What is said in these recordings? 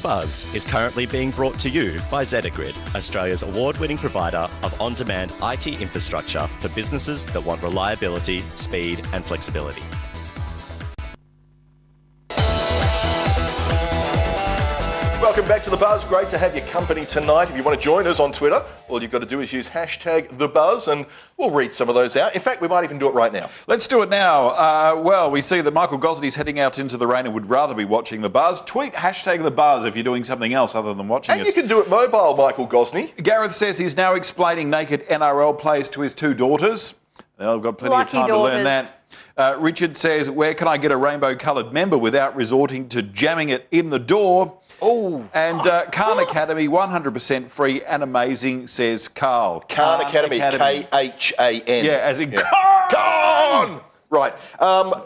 Buzz is currently being brought to you by Zetagrid, Australia's award-winning provider of on-demand IT infrastructure for businesses that want reliability, speed and flexibility. Welcome back to The Buzz. Great to have your company tonight. If you want to join us on Twitter, all you've got to do is use hashtag #TheBuzz and we'll read some of those out. In fact, we might even do it right now. Let's do it now. Well, we see that Michael Gosney's heading out into the rain and would rather be watching The Buzz. Tweet hashtag *TheBuzz if you're doing something else other than watching us. And you can do it mobile, Michael Gosney. Gareth says he's now explaining naked NRL plays to his 2 daughters. They've got plenty of time to learn that. Richard says, where can I get a rainbow-coloured member without resorting to jamming it in the door? Oh, and Khan Academy, 100% free and amazing, says Carl. Khan Academy, K-H-A-N. Yeah, as in Khan! Right.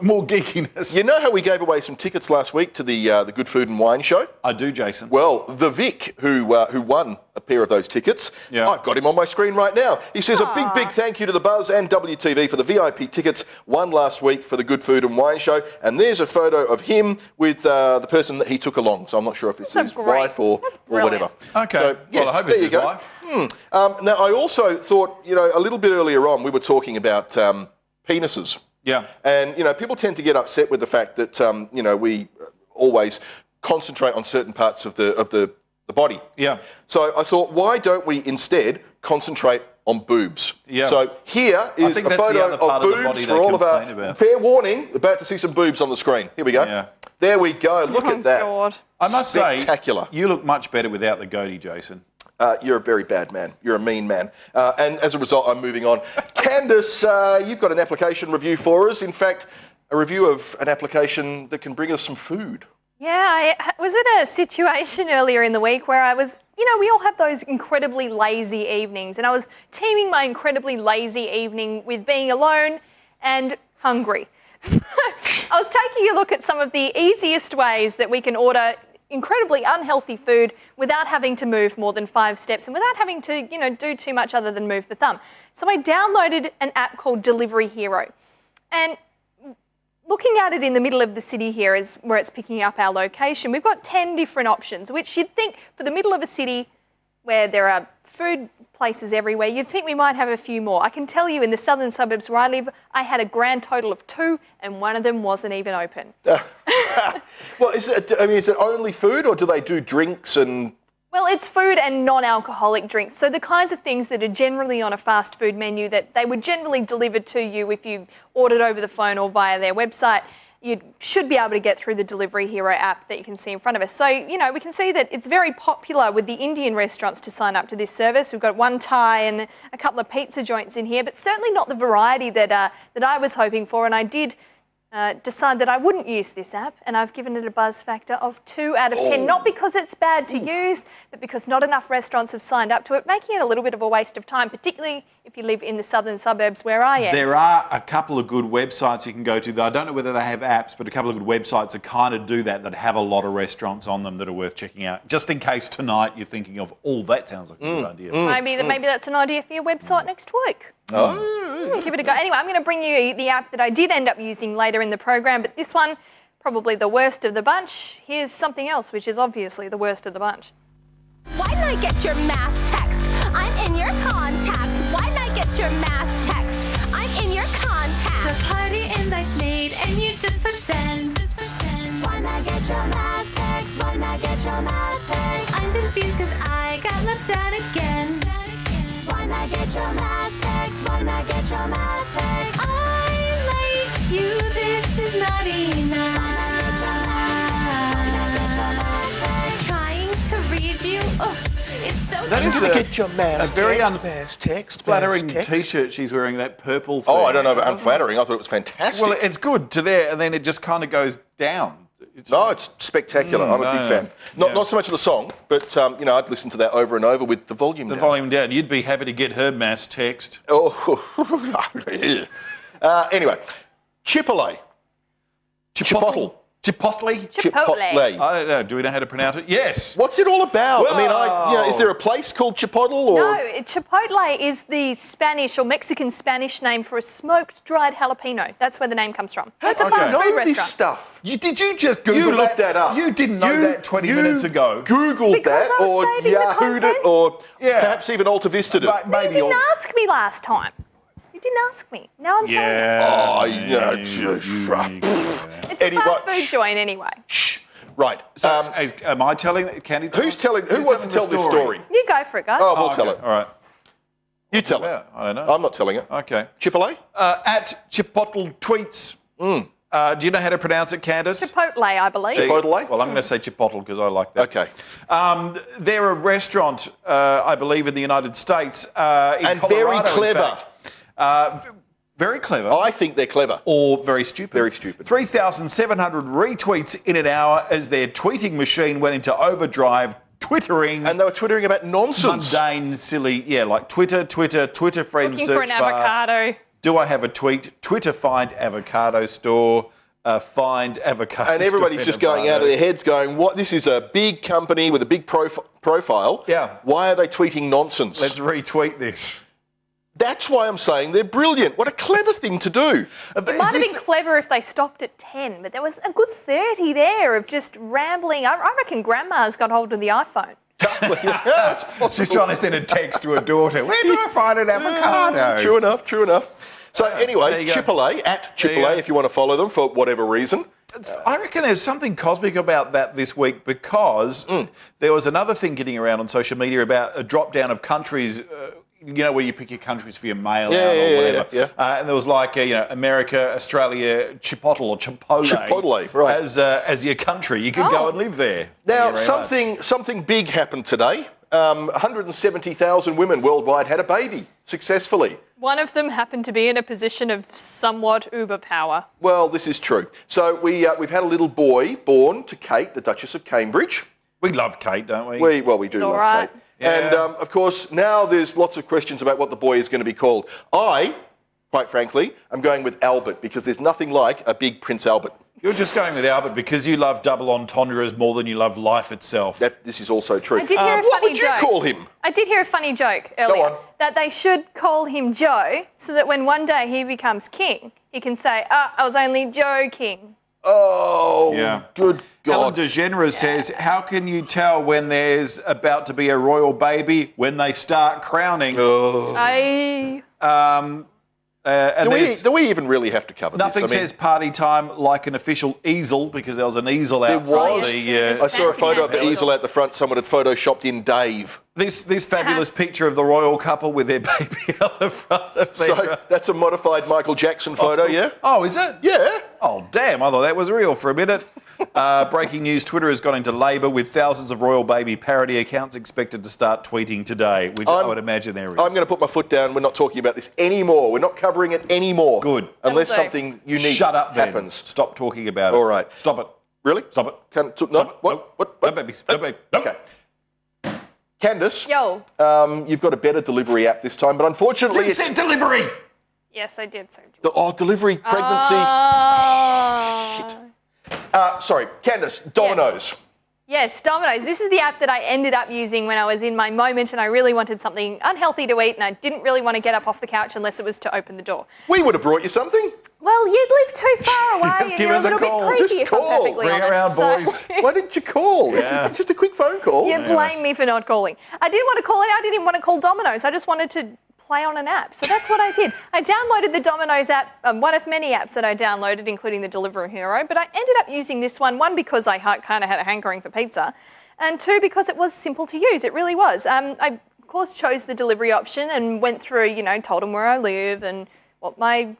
More geekiness. You know how we gave away some tickets last week to the Good Food and Wine show? I do, Jason. Well, the Vic, who won a pair of those tickets, I've got him on my screen right now. He says a big thank you to The Buzz and WTV for the VIP tickets won last week for the Good Food and Wine show. And there's a photo of him with the person that he took along. So I'm not sure if it's his wife or whatever. Okay. So, yes, well, I hope it's his wife. Now, I also thought, a little bit earlier on, we were talking about penises. Yeah. And, people tend to get upset with the fact that, we always concentrate on certain parts of the body. Yeah. So I thought, why don't we instead concentrate on boobs? Yeah. So here is a photo of boobs for all of our... Fair warning, about to see some boobs on the screen. Here we go. Yeah. There we go. Look at that. God. I must say, spectacular. You look much better without the goatee, Jason. You're a very bad man. You're a mean man. And as a result, I'm moving on. Candice, you've got an application review for us. In fact, a review of an application that can bring us some food. Yeah, I was in a situation earlier in the week where I was, we all have those incredibly lazy evenings, and I was teaming my incredibly lazy evening with being alone and hungry. So I was taking a look at some of the easiest ways that we can order incredibly unhealthy food without having to move more than 5 steps and without having to, do too much other than move the thumb. So I downloaded an app called Delivery Hero. And looking at it in the middle of the city here is where it's picking up our location. We've got 10 different options, which you'd think for the middle of a city where there are food places everywhere, you'd think we might have a few more. I can tell you in the southern suburbs where I live, I had a grand total of 2 and one of them wasn't even open. Well, is it only food or do they do drinks and... Well, it's food and non-alcoholic drinks. So the kinds of things that are generally on a fast food menu that they would generally deliver to you if you ordered over the phone or via their website, you should be able to get through the Delivery Hero app that you can see in front of us. So, we can see that it's very popular with the Indian restaurants to sign up to this service. We've got one Thai and a couple of pizza joints in here, but certainly not the variety that I was hoping for. And I did decide that I wouldn't use this app, and I've given it a buzz factor of 2 out of 10. Not because it's bad to use, but because not enough restaurants have signed up to it, making it a little bit of a waste of time, particularly if you live in the southern suburbs where I am. There are a couple of good websites you can go to. I don't know whether they have apps, but a couple of good websites that kind of do that have a lot of restaurants on them that are worth checking out. Just in case tonight you're thinking of, that sounds like a good idea. Maybe that's an idea for your website next week. Give it a go. Anyway, I'm going to bring you the app that I did end up using later in the program, but this one, probably the worst of the bunch. Here's something else, which is obviously the worst of the bunch. Why didn't I get your mass text? I'm in your contacts. Why didn't I get your mass text? I'm in your contacts. The party invite's made and you just push send. Why not get your mass text? Why not get your mass text? I'm confused because I got left out again. Why not get your mass text? Why not get your mass text? I like you, this is not enough. Trying to read you, it's so That is get your mass a very flattering T-shirt she's wearing, that purple thing. Oh, I don't know about unflattering. I thought it was fantastic. Well, it's good to there, and then it just kind of goes down. It's spectacular. I'm a big fan. Not so much of the song, but, I'd listen to that over and over with the volume down. The volume down. You'd be happy to get her mass text. Oh, anyway. Chipotle. Chipotle? Chipotle. I don't know. Do we know how to pronounce it? Yes. What's it all about? I mean, Whoa. is there a place called Chipotle? Or? No, Chipotle is the Spanish or Mexican Spanish name for a smoked dried jalapeno. That's where the name comes from. It's a fast food know restaurant. this stuff. Did you just Google You looked that up. You didn't know that 20 minutes ago. Googled Because that I was or saving the Yahoo'd it content. or perhaps even Alta Vista'd it. But You maybe didn't ask me last time. You didn't ask me. Now I'm telling you. It's a fast food joint anyway. Right. Am I telling it? Candy? Who wants to tell this story? You go for it, guys. Oh, we'll tell it. All right. You tell it. I don't know. I'm not telling it. Okay. Chipotle? At Chipotle Tweets. Do you know how to pronounce it, Candice? Chipotle, I believe. Chipotle? Well, I'm going to say Chipotle because I like that. Okay. They're a restaurant, I believe, in the United States. And Colorado, very in clever. fact. Very clever. I think they're clever. Or very stupid. Very stupid. 3,700 retweets in an hour as their tweeting machine went into overdrive, twittering. And they were twittering about nonsense. Mundane, silly, like Twitter friends Looking search for an bar. avocado. Do I have a tweet? Twitter find avocado store. Find avocado And everybody's store just going out of their heads going, what? This is a big company with a big profile. Yeah. Why are they tweeting nonsense? Let's retweet this. That's why I'm saying they're brilliant. What a clever thing to do. It might have been clever if they stopped at 10, but there was a good 30 there of just rambling. I reckon Grandma's got hold of the iPhone. She's trying to send a text to her daughter. Where do I find an avocado? True enough. So anyway, there you go. Chipotle, at Chipotle, if you want to follow them for whatever reason. I reckon there's something cosmic about that this week because there was another thing getting around on social media about a drop down of countries. Where you pick your countries for your mail out or whatever. Yeah. And there was like, America, Australia, Chipotle or Chipotle, right. as your country. You could go and live there. Now, something big happened today. 170,000 women worldwide had a baby successfully. One of them happened to be in a position of somewhat uber power. Well, this is true. So we've had a little boy born to Kate, the Duchess of Cambridge. We love Kate, don't we? We do love right. Kate. And, of course, now there's lots of questions about what the boy is going to be called. I, quite frankly, am going with Albert because there's nothing like a big Prince Albert. You're just going with Albert because you love double entendres more than you love life itself. This is also true. I did hear a what funny would you joke. call him? I did hear a funny joke earlier. on. That they should call him Joe so that when one day he becomes king, he can say, I was only joking. Oh, Yeah. good Ellen God. DeGeneres says, how can you tell when there's about to be a royal baby when they start crowning? Do we even really have to cover Nothing this? says party time like an official easel because there was an easel out There front. was. The, I saw a photo of the Fancy easel at the front. Someone had photoshopped in Dave. this fabulous picture of the royal couple with their baby on the front of So their... that's a modified Michael Jackson photo, yeah? Oh, is it? Yeah. Oh, damn. I thought that was real for a minute. Breaking news, Twitter has gone into labour with thousands of royal baby parody accounts expected to start tweeting today, which I would imagine there is. I'm going to put my foot down. We're not talking about this anymore. We're not covering it anymore. Good. Unless That'll do. something unique Shut up, then. happens. Stop talking about it. All right. Stop it. Really? Stop it. No? Stop it. What? No babies. No babies. No. Okay. Candice, Yo. you've got a better delivery app this time, but unfortunately You said delivery! Yes, I did. delivery, pregnancy. Sorry, Candice, Domino's. Yes, Domino's. This is the app that I ended up using when I was in my moment and I really wanted something unhealthy to eat and I didn't really want to get up off the couch unless it was to open the door. We would have brought you something. Well, you'd live too far away Just and give you're a us a little bit call. creepy Just if call. I'm perfectly Bring honest. around, boys. Why didn't you call? Yeah. It's just a quick phone call. You blame me for not calling. I didn't want to call it. I didn't even want to call Domino's. I just wanted to play on an app. So that's what I did. I downloaded the Domino's app, one of many apps that I downloaded, including the Delivery Hero, but I ended up using this one because I kind of had a hankering for pizza, and two, because it was simple to use. It really was. I, of course, chose the delivery option and went through, told them where I live and what my,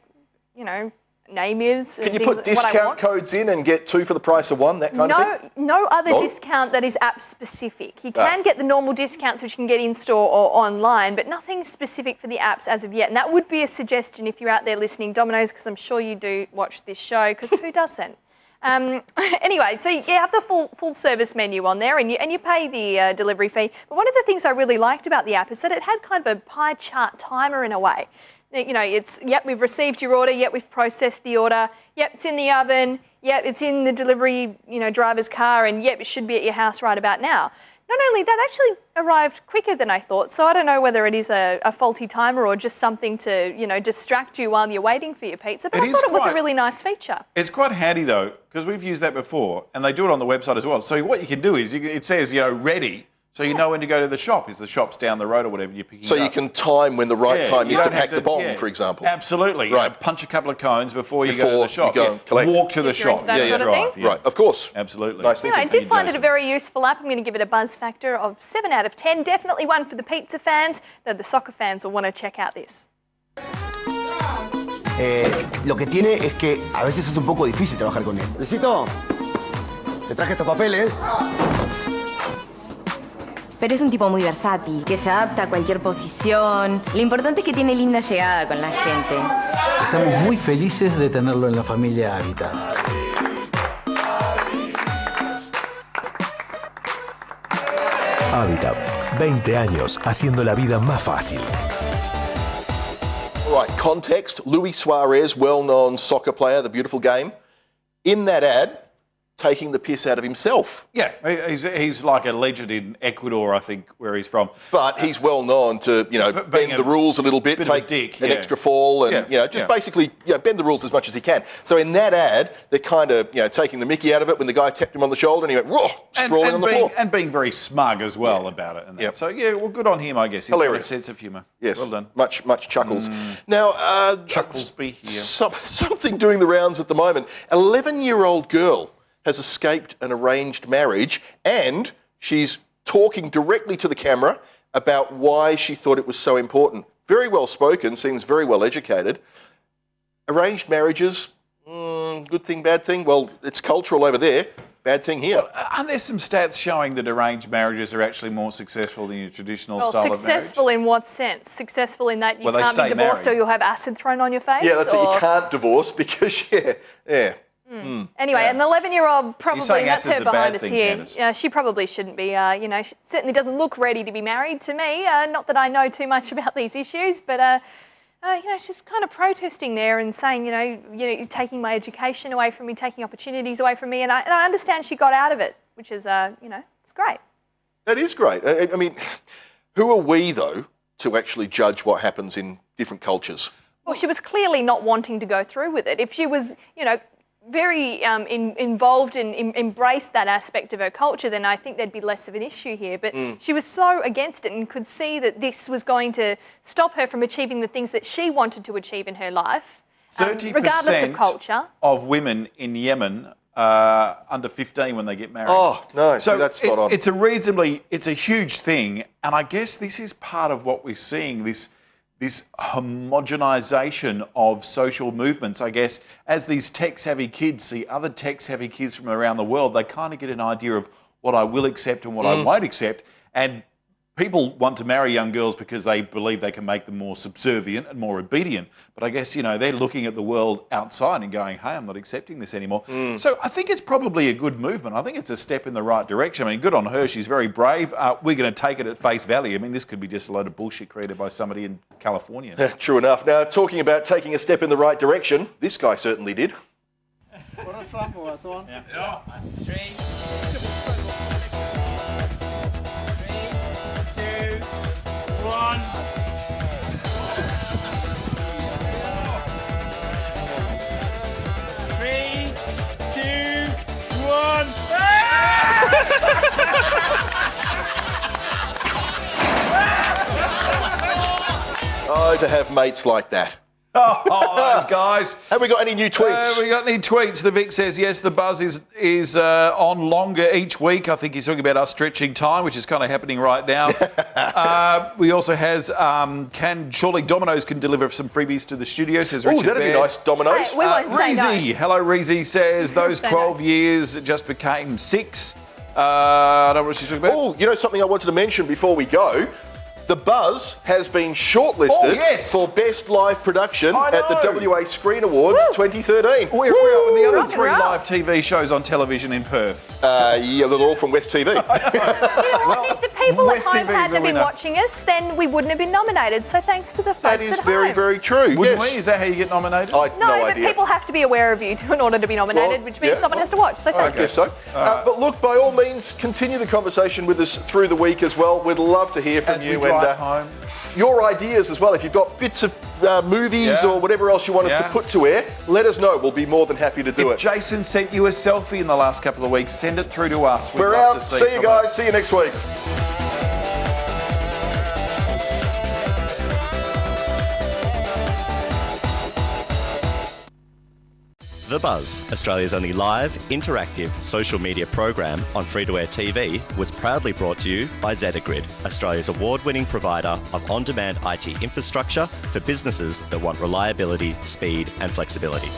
name is. Can you put discount codes in and get 2 for the price of 1, that kind of thing? No other discount that is app specific. You can get the normal discounts which you can get in store or online, but nothing specific for the apps as of yet. And that would be a suggestion if you're out there listening, Domino's, because I'm sure you do watch this show, because who doesn't? Anyway, so you have the full service menu on there and you pay the delivery fee. But one of the things I really liked about the app is that it had kind of a pie chart timer in a way. It's, we've received your order, we've processed the order, it's in the oven, yep, it's in the delivery, driver's car, and yep, it should be at your house right about now. Not only that, actually arrived quicker than I thought, so I don't know whether it is a faulty timer or just something to, distract you while you're waiting for your pizza, but I thought it was a really nice feature. It's quite handy, though, because we've used that before, and they do it on the website as well. So what you can do is, it says, ready, so you know when to go to the shop. If the shop's down the road or whatever, you're picking So it up. you can time when the right time is to pack the bomb, for example. Absolutely. Right. Punch a couple of cones before you go to the shop. You go and collect. Walk to the shop. That sort of thing. Right, of course. Absolutely. Nice thinking. I did find it a very useful app. I'm going to give it a buzz factor of 7 out of 10. Definitely one for the pizza fans, though the soccer fans will want to check out this. Lo que tiene es que a veces es un poco difícil trabajar con él. Luisito, te traje estos papeles. Pero es un tipo muy versátil, que se adapta a cualquier posición. Lo importante es que tiene linda llegada con la gente. Estamos muy felices de tenerlo en la familia Habitat. Habitat, 20 años haciendo la vida más fácil. Right, context. Luis Suarez, well-known soccer player, the beautiful game. In that ad, taking the piss out of himself. Yeah, he's like a legend in Ecuador, I think, where he's from. But he's well known to, bend the rules a little bit, take an extra fall, and basically, bend the rules as much as he can. So in that ad, they're kind of, taking the mickey out of it when the guy tapped him on the shoulder and he went, whoa, sprawling on the floor. And being very smug as well about it. And that. So well, good on him, I guess. He's got a sense of humour. Yes, well done. Much chuckles. Now, Chucklesby here. Something doing the rounds at the moment. 11-year-old girl has escaped an arranged marriage, and she's talking directly to the camera about why she thought it was so important. Very well spoken, seems very well educated. Arranged marriages, good thing, bad thing? Well, it's cultural over there. Bad thing here. Well, aren't there some stats showing that arranged marriages are actually more successful than your traditional style of marriage? Successful in what sense? Successful in that you Well, can't be divorced or you'll have acid thrown on your face? Yeah, that's it. You can't divorce because, Anyway, an 11-year-old probably, that's her behind us here. Candace. Yeah, she probably shouldn't be, she certainly doesn't look ready to be married to me. Not that I know too much about these issues, but, she's kind of protesting there and saying, you're taking my education away from me, taking opportunities away from me. And I understand she got out of it, which is, it's great. That is great. I mean, who are we, though, to actually judge what happens in different cultures? Well, she was clearly not wanting to go through with it. If she was, very involved and embraced that aspect of her culture, then I think there'd be less of an issue here. But she was so against it and could see that this was going to stop her from achieving the things that she wanted to achieve in her life, 30% regardless of culture. Of women in Yemen under 15 when they get married. Oh, no, so that's not on. It's a huge thing, and I guess this is part of what we're seeing, this homogenisation of social movements, I guess. As these tech-savvy kids see other tech-savvy kids from around the world, they kind of get an idea of what I will accept and what I won't accept. And people want to marry young girls because they believe they can make them more subservient and more obedient. But I guess, they're looking at the world outside and going, hey, I'm not accepting this anymore. So I think it's probably a good movement. I think it's a step in the right direction. I mean, good on her. She's very brave. We're going to take it at face value. I mean, this could be just a load of bullshit created by somebody in California. True enough. Now, talking about taking a step in the right direction, this guy certainly did. Oh, to have mates like that. Oh, those guys. Have we got any new tweets? We got any tweets? The Vic says, yes, the buzz is on longer each week. I think he's talking about us stretching time, which is kind of happening right now. We also has, surely Domino's can deliver some freebies to the studio, says Richard. Oh, that'd be nice, Domino's. Hey, we won't say no. Hello, Reezy says, those 12 years just became 6. I don't know what she's talking about. Oh, something I wanted to mention before we go. The Buzz has been shortlisted for Best Live Production at the WA Screen Awards 2013. Where are the other 3 live TV shows on television in Perth? Yeah, they're all from West TV. You know what? If the people at home hadn't been watching us, then we wouldn't have been nominated. So thanks to the folks That is at very, home. very true. Wouldn't yes. we? Is that how you get nominated? I had No, no but idea. people have to be aware of you in order to be nominated, which means someone has to watch. So I thank you. guess so. But look, by all means, continue the conversation with us through the week as well. We'd love to hear from As you we drive home. your ideas as well. If you've got bits of movies or whatever else you want us to put to air, let us know. We'll be more than happy to do it. Jason sent you a selfie in the last couple of weeks, send it through to us. We're out. See you guys. See you next week. The Buzz, Australia's only live, interactive social media program on free-to-air TV, was proudly brought to you by z03e19, Australia's award-winning provider of on-demand IT infrastructure for businesses that want reliability, speed and flexibility.